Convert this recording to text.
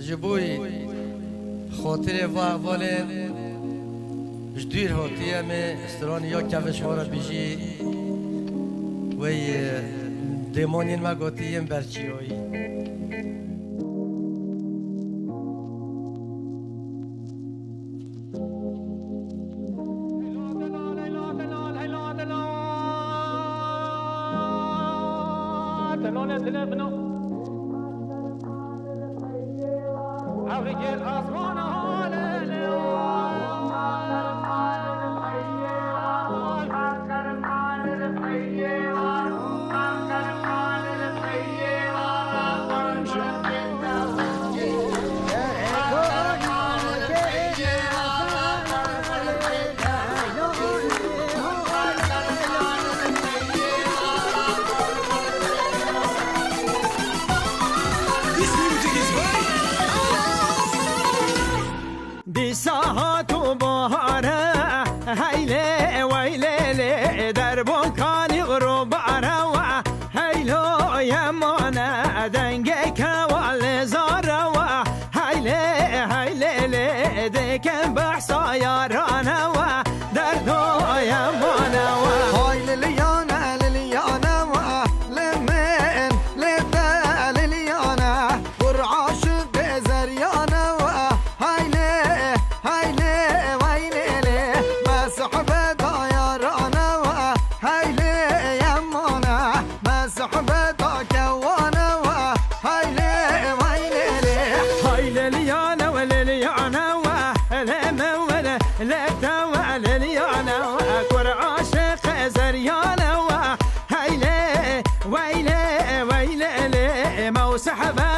جبوی خاطر و اولین جدیر هاتیه می استران یا کفش ها را بیجی و دیمانین ما گاتیم برچی هایی ساعات و بهاره هیله ویله در بکانی غروباره و هیلو یمانه دنگه کوال زاره و هیله دکن بحثا یارانه و دردو یمانه و هیله لیانه و لمن لده لیانه بر عاشق زریانه و سحبه